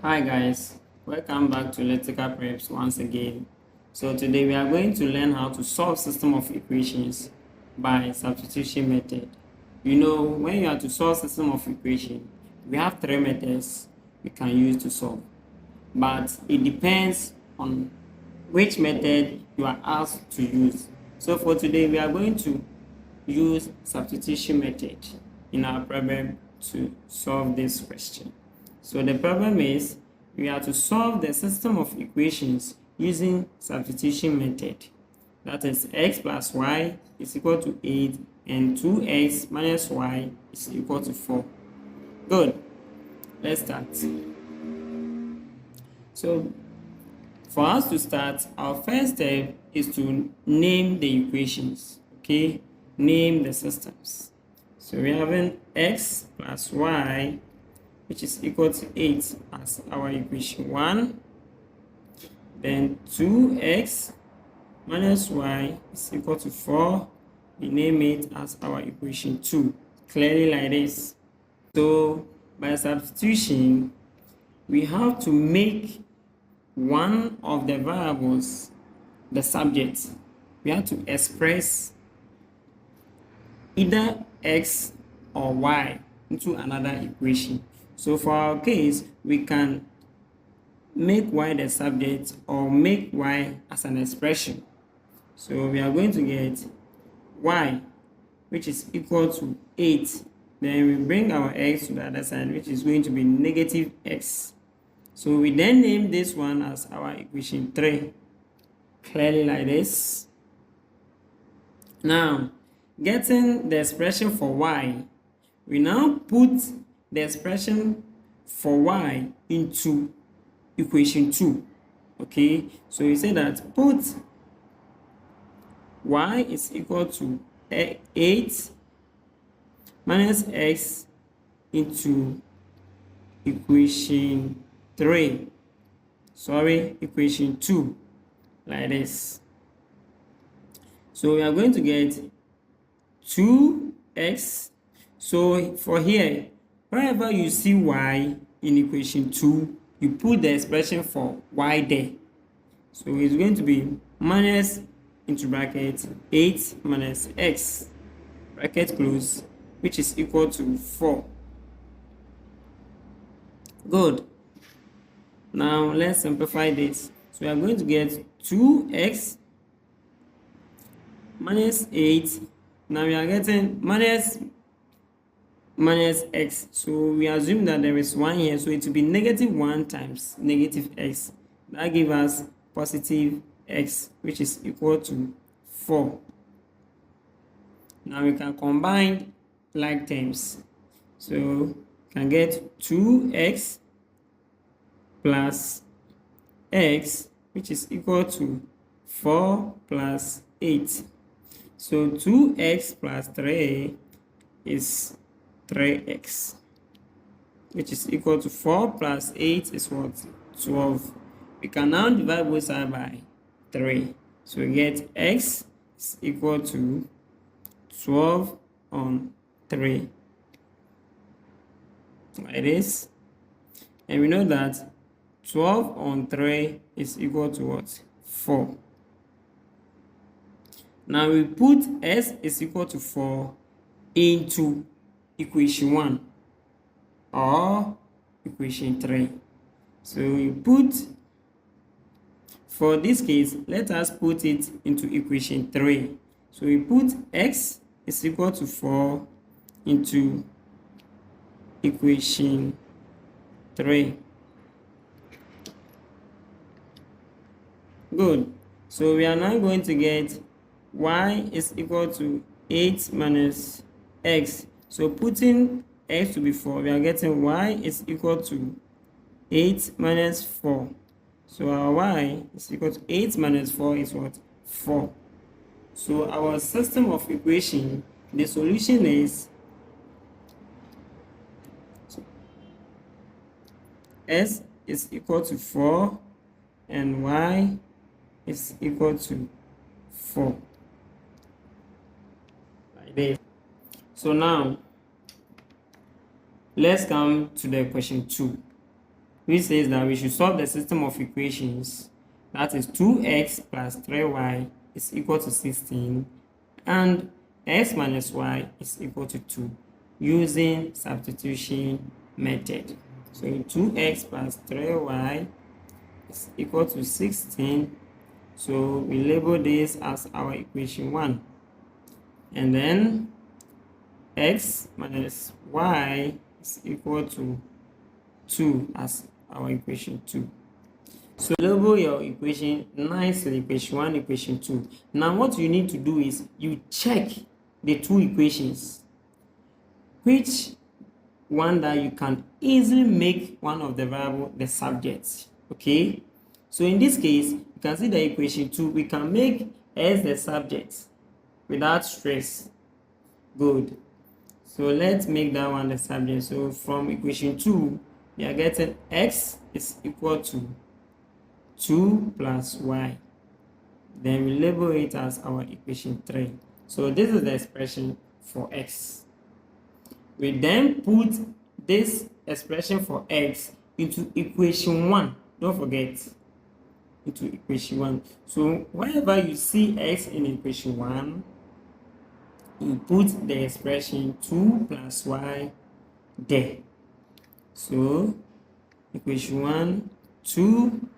Hi guys, welcome back to Lytical Preps once again. So today we are going to learn how to solve system of equations by substitution method. You know, when you have to solve system of equation, we have three methods we can use to solve. But it depends on which method you are asked to use. So for today we are going to use substitution method in our problem to solve this question. So the problem is we have to solve the system of equations using substitution method. That is x plus y is equal to 8 and 2x minus y is equal to 4. Good. Let's start. So for us to start, our first step is to name the equations. Okay, name the systems. So we're having x plus y, which is equal to 8 as our equation 1. Then 2x minus y is equal to 4. We name it as our equation 2. Clearly like this. So by substitution, we have to make one of the variables the subject. We have to express either x or y into another equation. So for our case, we can make y the subject or make y as an expression. So we are going to get y, which is equal to 8. Then we bring our x to the other side, which is going to be negative x. So we then name this one as our equation 3. Clearly like this. Now, getting the expression for y, we now put the expression for y into equation 2. Okay, so we say that put y is equal to 8 minus x into equation 2, like this. So we are going to get 2x. So for here, wherever you see y in equation 2, you put the expression for y there. So it's going to be minus into bracket 8 minus x, bracket close, which is equal to 4. Good. Now let's simplify this. So we are going to get 2x minus 8. Now we are getting minus x. So we assume that there is 1 here. So it will be negative 1 times negative x. That gives us positive x, which is equal to 4. Now we can combine like terms. So we can get 2x plus x, which is equal to 4 plus 8. So 2x plus 3 is 3x, which is equal to 4 plus 8 is what? 12. We can now divide both sides by 3. So we get x is equal to 12 on 3. Like this. And we know that 12 on 3 is equal to what? 4. Now we put s is equal to 4 into equation 1 or equation 3. So we put, for this case, let us put it into equation 3. So we put x is equal to 4 into equation 3. Good. So we are now going to get y is equal to 8 minus x. So putting x to be 4, we are getting y is equal to 8 minus 4. So our y is equal to 8 minus 4 is what? 4. So our system of equation, the solution is s is equal to 4 and y is equal to 4. Like this. So now let's come to the question 2. which says that we should solve the system of equations that is 2x plus 3y is equal to 16 and x minus y is equal to 2 using substitution method. So 2x plus 3y is equal to 16. So we label this as our equation 1. And then x minus y is equal to 2 as our equation 2. So label your equation nicely, equation 1, equation 2. Now what you need to do is you check the two equations. Which one that you can easily make one of the variable the subject. Okay? So in this case, you can see the equation 2, we can make s the subject without stress. Good. So let's make that one the subject. So from equation 2, we are getting x is equal to 2 plus y. Then we label it as our equation 3. So this is the expression for x. We then put this expression for x into equation 1. Don't forget, into equation 1. So whenever you see x in equation 1, you put the expression 2 plus y there. So equation 1, 2,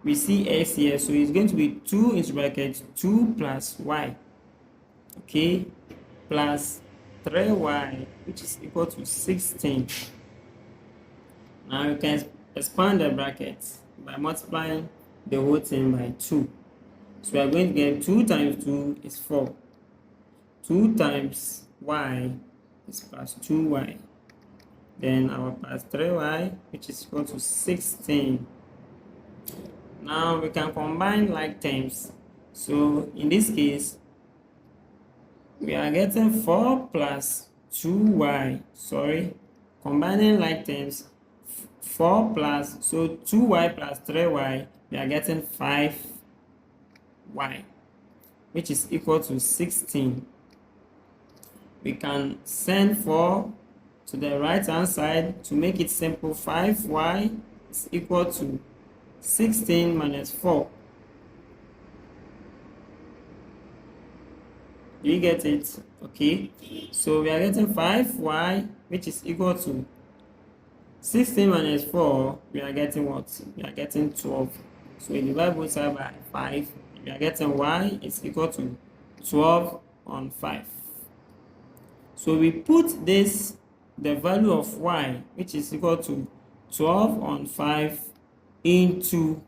we see x here, so it's going to be 2 into bracket 2 plus y, okay, plus 3y, which is equal to 16. Now you can expand the brackets by multiplying the whole thing by 2. So we are going to get 2 times 2 is 4. 2 times y is plus 2y. Then our plus 3y, which is equal to 16. Now we can combine like terms. So in this case, we are getting 4 plus 2y. Sorry, combining like terms, 4 plus, so 2y plus 3y, we are getting 5y, which is equal to 16. We can send 4 to the right hand side to make it simple. 5y is equal to 16 minus 4. Do you get it? Okay. So we are getting 5y, which is equal to 16 minus 4. We are getting what? We are getting 12. So we divide both sides by 5. We are getting y is equal to 12 on 5. So we put this, the value of y, which is equal to 12 on 5, into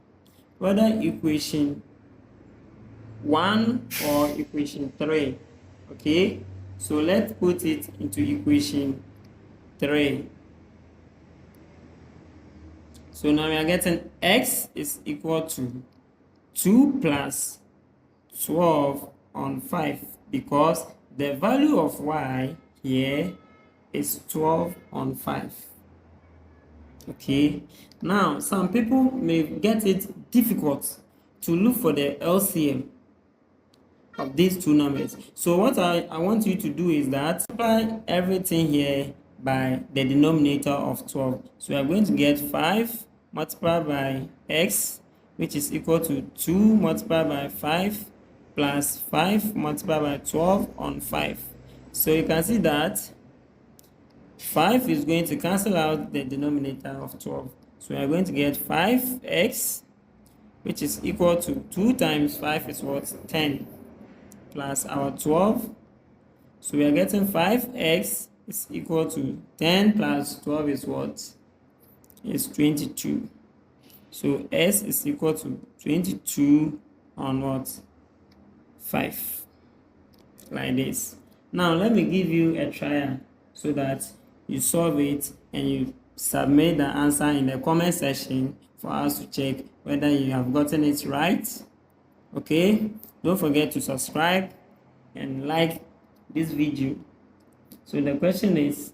whether equation 1 or equation 3. Okay, so let's put it into equation 3. So now we are getting x is equal to 2 plus 12 on 5, because the value of y here is 12 on 5. Okay, now some people may get it difficult to look for the LCM of these two numbers. So what I want you to do is that multiply everything here by the denominator of 12. So we are going to get 5 multiplied by x, which is equal to 2 multiplied by 5 plus 5 multiplied by 12 on 5. So you can see that 5 is going to cancel out the denominator of 12. So we are going to get 5x, which is equal to 2 times 5 is what? 10, plus our 12. So we are getting 5x is equal to 10 plus 12 is what? Is 22. So s is equal to 22 on what? 5. Like this. Now let me give you a trial so that you solve it and you submit the answer in the comment section for us to check whether you have gotten it right. Okay, don't forget to subscribe and like this video. So the question is,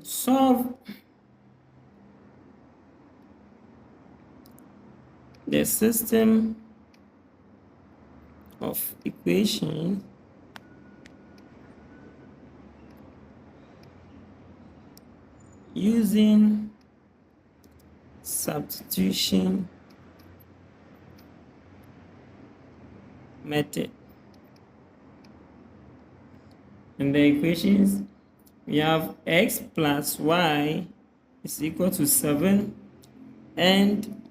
solve the system of equation using substitution method. In the equations, we have x plus y is equal to 7 and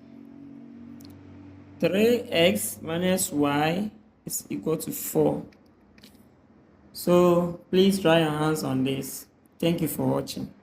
3x minus y is equal to 4. So please try your hands on this. Thank you for watching.